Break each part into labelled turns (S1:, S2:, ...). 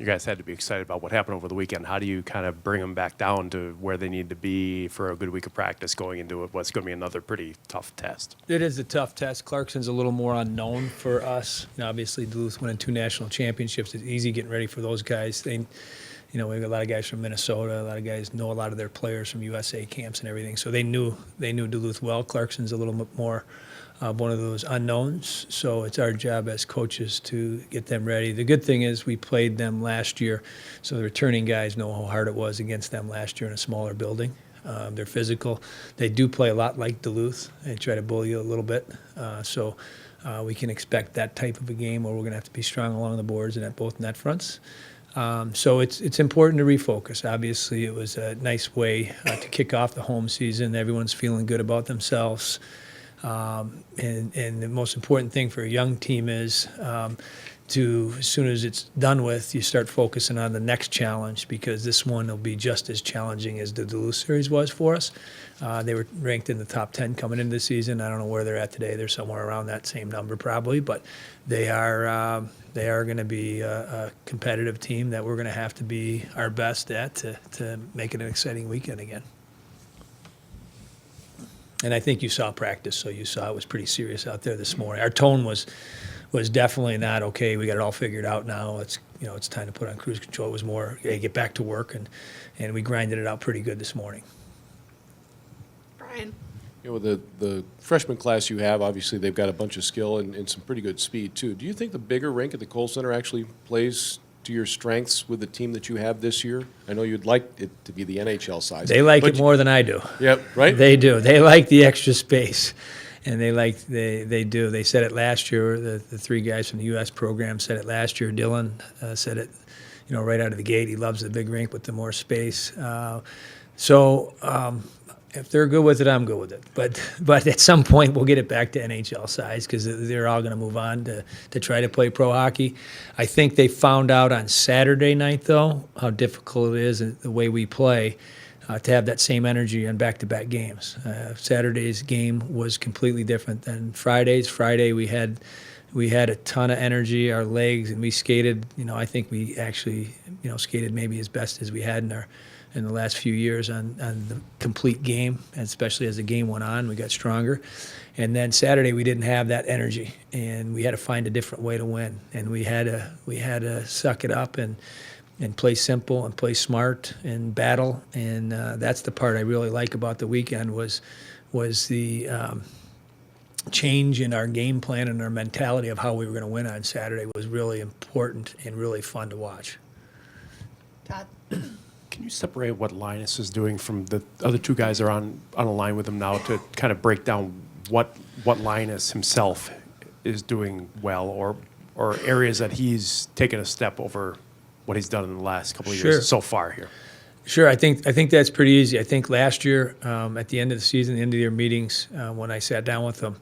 S1: you guys had to be excited about what happened over the weekend. How do you kind of bring them back down to where they need to be for a good week of practice going into what's going to be another pretty tough test?
S2: It is a tough test. Clarkson's a little more unknown for us. Obviously, Duluth winning 2 national championships. It's easy getting ready for those guys. We've got a lot of guys from Minnesota. A lot of guys know a lot of their players from USA camps and everything. So they knew Duluth well. Clarkson's a little bit more one of those unknowns. So it's our job as coaches to get them ready. The good thing is we played them last year, so the returning guys know how hard it was against them last year in a smaller building. They're physical. They do play a lot like Duluth. They try to bully you a little bit. So we can expect that type of a game where we're going to have to be strong along the boards and at both net fronts. So it's important to refocus. Obviously, it was a nice way to kick off the home season. Everyone's feeling good about themselves. And the most important thing for a young team is as soon as it's done with, you start focusing on the next challenge, because this one will be just as challenging as the Duluth series was for us. They were ranked in the top 10 coming into the season. I don't know where they're at today. They're somewhere around that same number probably, but they are going to be a competitive team that we're going to have to be our best at to make it an exciting weekend again. And I think you saw practice, so you saw it was pretty serious out there this morning. Our tone was definitely not, okay, we got it all figured out now. It's time to put on cruise control. It was more, hey, get back to work, and we grinded it out pretty good this morning.
S3: Brian.
S4: With the freshman class you have, obviously they've got a bunch of skill and some pretty good speed too. Do you think the bigger rink at the Kohl Center actually plays to your strengths with the team that you have this year? I know you'd like it to be the NHL size.
S2: They like it more than I do.
S4: Yep, right?
S2: They do. They like the extra space, and they do. They said it last year. The 3 guys from the U.S. program said it last year. Dylan said it, right out of the gate. He loves the big rink with the more space. If they're good with it, I'm good with it. But at some point, we'll get it back to NHL size, because they're all going to move on to try to play pro hockey. I think they found out on Saturday night, though, how difficult it is the way we play to have that same energy on back-to-back games. Saturday's game was completely different than Friday's. Friday we had a ton of energy, our legs, and we skated. I think we actually skated maybe as best as we had in the last few years on the complete game, and especially as the game went on, we got stronger. And then Saturday we didn't have that energy, and we had to find a different way to win. And we had to suck it up and play simple and play smart and battle. And that's the part I really like about the weekend was the change in our game plan and our mentality of how we were going to win on Saturday was really important and really fun to watch.
S3: Todd.
S1: Can you separate what Linus is doing from the other 2 guys that are on a line with him now to kind of break down what Linus himself is doing well, or areas that he's taken a step over what he's done in the last couple of years so far here?
S2: Sure, I think that's pretty easy. I think last year, at the end of the season, the end of their meetings, when I sat down with them,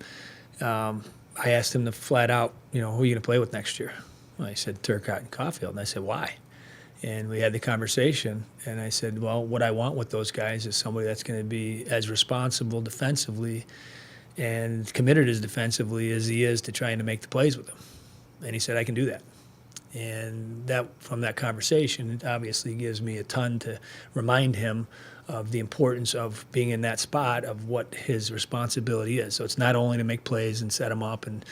S2: I asked him to flat out, who are you going to play with next year? Well, he said Turcotte and Caulfield, and I said, why? And we had the conversation, and I said, well, what I want with those guys is somebody that's going to be as responsible defensively and committed as defensively as he is to trying to make the plays with them. And he said, I can do that. And that, from that conversation, it obviously gives me a ton to remind him of the importance of being in that spot of what his responsibility is. So it's not only to make plays and set them up, and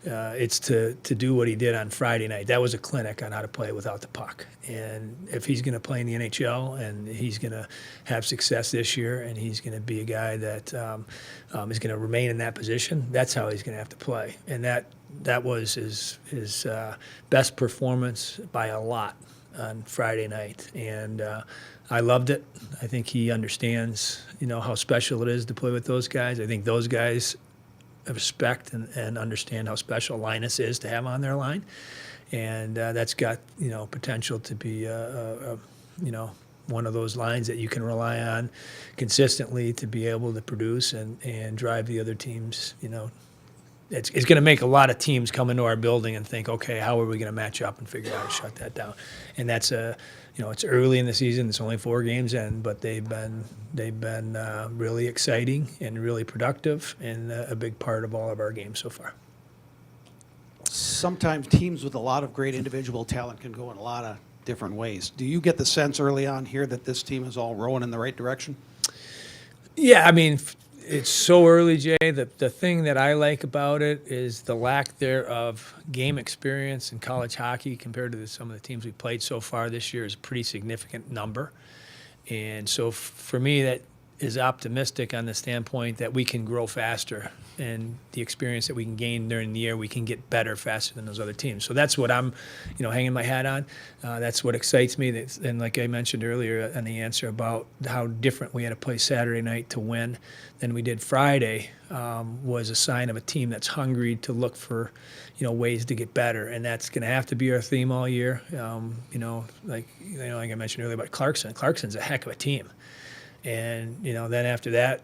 S2: it's to do what he did on Friday night. That was a clinic on how to play without the puck. And if he's going to play in the NHL and he's going to have success this year and he's going to be a guy that is going to remain in that position, that's how he's going to have to play. And that was his best performance by a lot on Friday night. And I loved it. I think he understands, how special it is to play with those guys. I think those guys respect and understand how special Linus is to have on their line, and that's got potential to be one of those lines that you can rely on consistently to be able to produce and drive the other teams. It's going to make a lot of teams come into our building and think, okay, how are we going to match up and figure out how to shut that down? And that's it's early in the season. It's only 4 games in, but they've been really exciting and really productive and a big part of all of our games so far.
S5: Sometimes teams with a lot of great individual talent can go in a lot of different ways. Do you get the sense early on here that this team is all rowing in the right direction?
S2: Yeah, I mean, it's so early, Jay. The thing that I like about it is the lack there of game experience in college hockey compared to some of the teams we've played so far this year is a pretty significant number. And so for me, that is optimistic on the standpoint that we can grow faster, and the experience that we can gain during the year, we can get better faster than those other teams. So that's what I'm, hanging my hat on. That's what excites me. And like I mentioned earlier in the answer about how different we had to play Saturday night to win than we did Friday, was a sign of a team that's hungry to look for, ways to get better. And that's going to have to be our theme all year. Like I mentioned earlier about Clarkson. Clarkson's a heck of a team. And, then after that,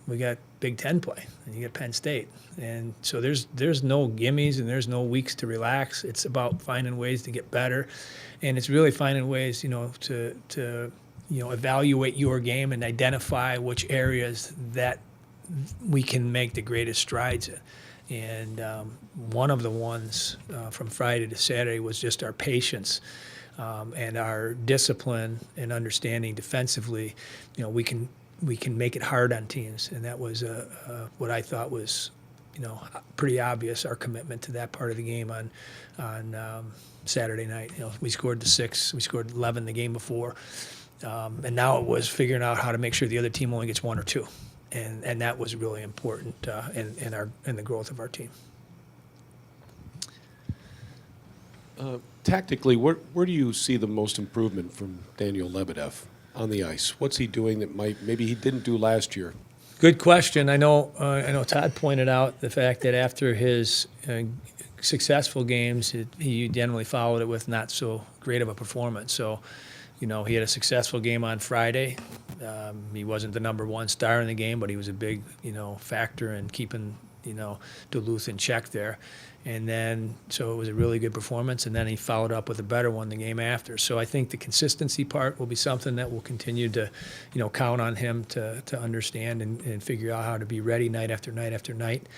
S2: we got Big Ten play, and you get Penn State. And so there's no gimmies and there's no weeks to relax. It's about finding ways to get better. And it's really finding ways, to evaluate your game and identify which areas that we can make the greatest strides in. And one of the ones from Friday to Saturday was just our patience. And our discipline and understanding defensively, we can make it hard on teams, and that was what I thought was, pretty obvious. Our commitment to that part of the game on Saturday night. We scored the 6, we scored 11 the game before, and now it was figuring out how to make sure the other team only gets 1 or 2, and that was really important in the growth of our team.
S4: Tactically, where do you see the most improvement from Daniel Lebedev on the ice? What's he doing that maybe he didn't do last year?
S2: Good question. I know Todd pointed out the fact that after his successful games, he generally followed it with not so great of a performance. So, he had a successful game on Friday. He wasn't the number one star in the game, but he was a big, factor in keeping, Duluth in check there. And then, so it was a really good performance, and then he followed up with a better one the game after. So I think the consistency part will be something that we'll continue to, count on him to understand and figure out how to be ready night after night after night.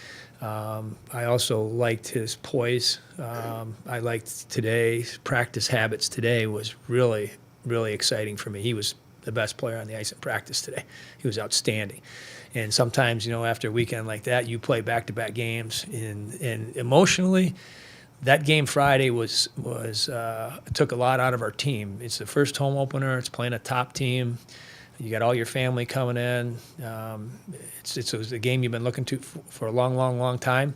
S2: I also liked his poise. I liked today's practice habits today was really, really exciting for me. He was the best player on the ice in practice today. He was outstanding. And sometimes, after a weekend like that, you play back-to-back games, and emotionally, that game Friday took a lot out of our team. It's the first home opener. It's playing a top team. You got all your family coming in. It was a game you've been looking to for a long, long, long time.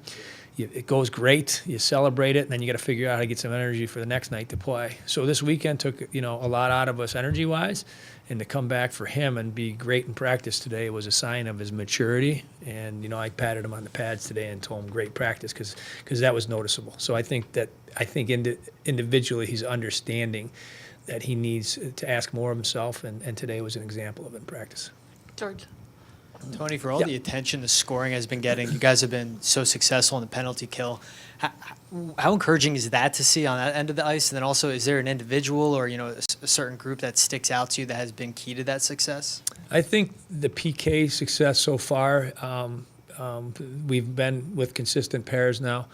S2: It goes great. You celebrate it, and then you got to figure out how to get some energy for the next night to play. So this weekend took a lot out of us energy-wise, and to come back for him and be great in practice today was a sign of his maturity. And I patted him on the pads today and told him great practice because that was noticeable. So I think individually he's understanding that he needs to ask more of himself, and today was an example of it in practice.
S3: George.
S6: Tony, for all the attention the scoring has been getting, you guys have been so successful in the penalty kill. How encouraging is that to see on that end of the ice? And then also, is there an individual or a certain group that sticks out to you that has been key to that success?
S2: I think the PK success so far, we've been with consistent pairs now.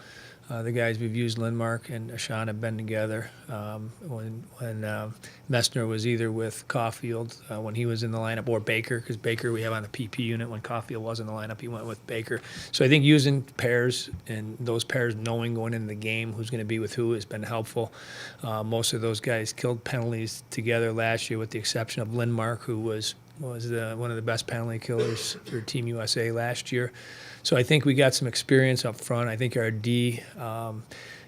S2: The guys we've used, Lindmark and Ashan, have been together. When Messner was either with Caulfield when he was in the lineup, or Baker, because Baker we have on the PP unit. When Caulfield was in the lineup, he went with Baker. So I think using pairs, and those pairs knowing going into the game who's going to be with who, has been helpful. Most of those guys killed penalties together last year, with the exception of Lindmark, who was one of the best penalty killers for Team USA last year. So I think we got some experience up front. I think our D,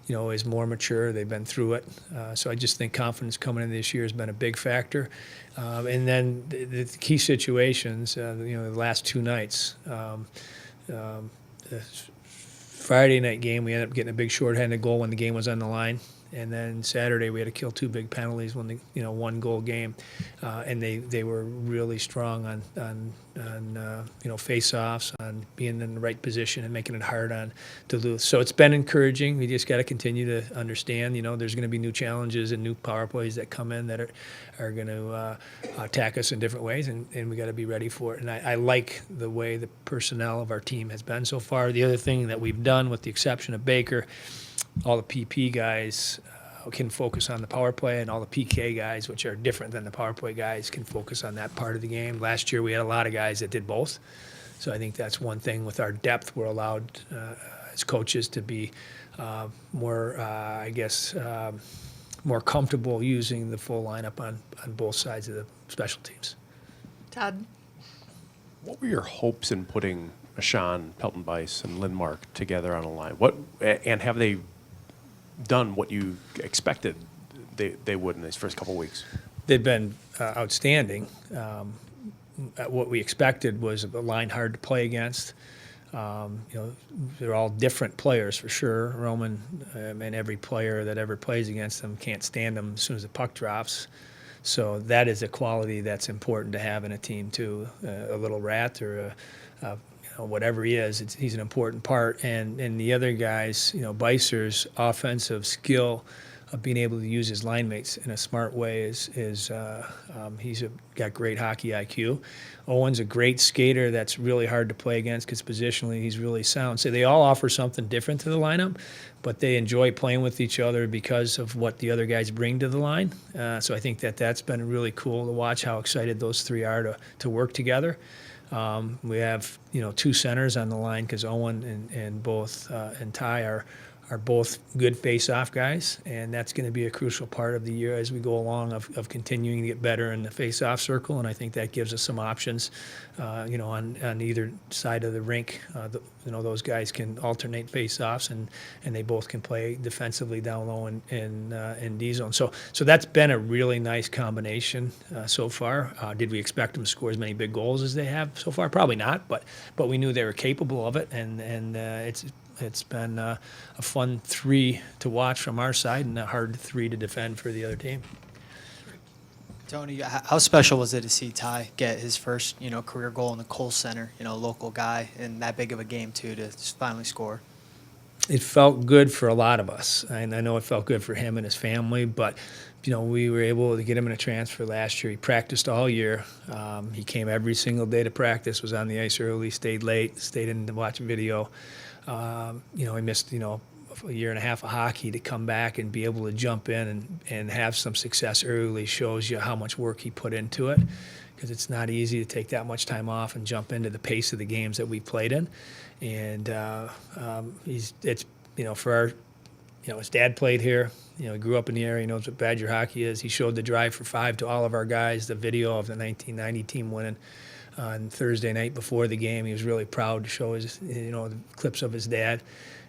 S2: is more mature. They've been through it. So I just think confidence coming in this year has been a big factor. And then the key situations, the last 2 nights. The Friday night game, we ended up getting a big shorthanded goal when the game was on the line. And then Saturday we had to kill 2 big penalties when the 1-goal game, and they were really strong on face-offs, on being in the right position and making it hard on Duluth. So it's been encouraging. We just got to continue to understand. There's going to be new challenges and new power plays that come in that are going to attack us in different ways, and we got to be ready for it. And I like the way the personnel of our team has been so far. The other thing that we've done, with the exception of Baker, all the PP guys can focus on the power play, and all the PK guys, which are different than the power play guys, can focus on that part of the game. Last year we had a lot of guys that did both, so I think that's one thing with our depth. We're allowed as coaches to be more, more comfortable using the full lineup on both sides of the special teams.
S3: Todd?
S1: What were your hopes in putting Sean, Pelton Bice, and Lindmark together on a line? And have they done what you expected they would in these first couple weeks?
S2: They've been outstanding. What we expected was a line hard to play against. They're all different players for sure. Roman and every player that ever plays against them can't stand them as soon as the puck drops. So that is a quality that's important to have in a team too. A little rat or whatever he is, he's an important part. And the other guys, Bicer's offensive skill of being able to use his line mates in a smart way he's got great hockey IQ. Owen's a great skater that's really hard to play against because positionally he's really sound. So they all offer something different to the lineup, but they enjoy playing with each other because of what the other guys bring to the line. So I think that's been really cool to watch how excited those three are to work together. We have two centers on the line because Owen and both and Ty are both good face-off guys, and that's going to be a crucial part of the year as we go along of continuing to get better in the face-off circle, and I think that gives us some options, on either side of the rink. Those guys can alternate face-offs, and they both can play defensively down low in D-zone. So that's been a really nice combination so far. Did we expect them to score as many big goals as they have so far? Probably not, but we knew they were capable of it, and it's been a fun three to watch from our side and a hard three to defend for the other team.
S6: Tony, how special was it to see Ty get his first, career goal in the Kohl Center, local guy, in that big of a game too, to finally score?
S2: It felt good for a lot of us, and I know it felt good for him and his family, but we were able to get him in a transfer last year. He practiced all year. He came every single day to practice, was on the ice early, stayed late, stayed in to watch video. He missed, a year and a half of hockey. To come back and be able to jump in and have some success early shows you how much work he put into it, because it's not easy to take that much time off and jump into the pace of the games that we played in. And his dad played here. He grew up in the area. He knows what Badger hockey is. He showed the drive for 5 to all of our guys, the video of the 1990 team winning on Thursday night before the game. He was really proud to show his, the clips of his dad.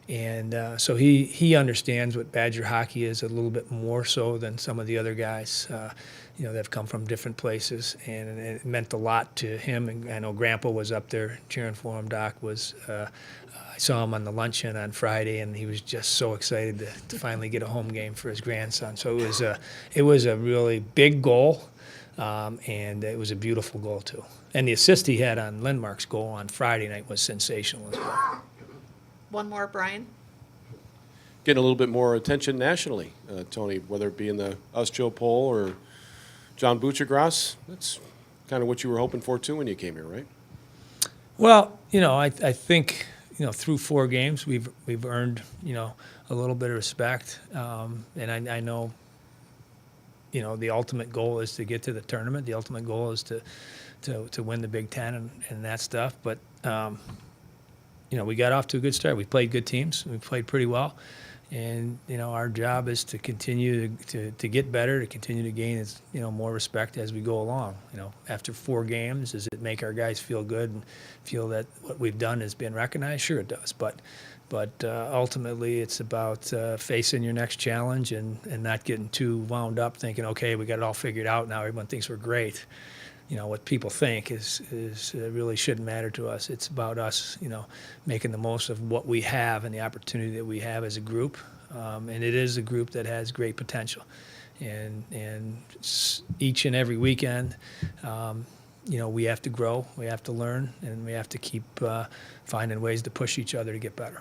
S2: And so he understands what Badger hockey is a little bit more so than some of the other guys, that have come from different places. And it meant a lot to him. And I know Grandpa was up there cheering for him. Doc was, I saw him on the luncheon on Friday, and he was just so excited to finally get a home game for his grandson. So it was a really big goal, and it was a beautiful goal too. And the assist he had on Lindmark's goal on Friday night was sensational as well.
S3: One more, Brian?
S4: Getting a little bit more attention nationally, Tony, whether it be in the Joe Poll or John Buchagras. That's kind of what you were hoping for too when you came here, right?
S2: Well, I think through 4 games we've earned a little bit of respect, and I know the ultimate goal is to get to the tournament. The ultimate goal is to win the Big Ten and that stuff. But we got off to a good start. We played good teams. We played pretty well. And, our job is to continue to get better, to continue to gain, more respect as we go along. After 4 games, does it make our guys feel good and feel that what we've done has been recognized? Sure it does. But ultimately it's about facing your next challenge and not getting too wound up thinking, okay, we got it all figured out now. Everyone thinks we're great. What people think is really shouldn't matter to us. It's about us, making the most of what we have and the opportunity that we have as a group. And it is a group that has great potential. And each and every weekend, we have to grow, we have to learn, and we have to keep finding ways to push each other to get better.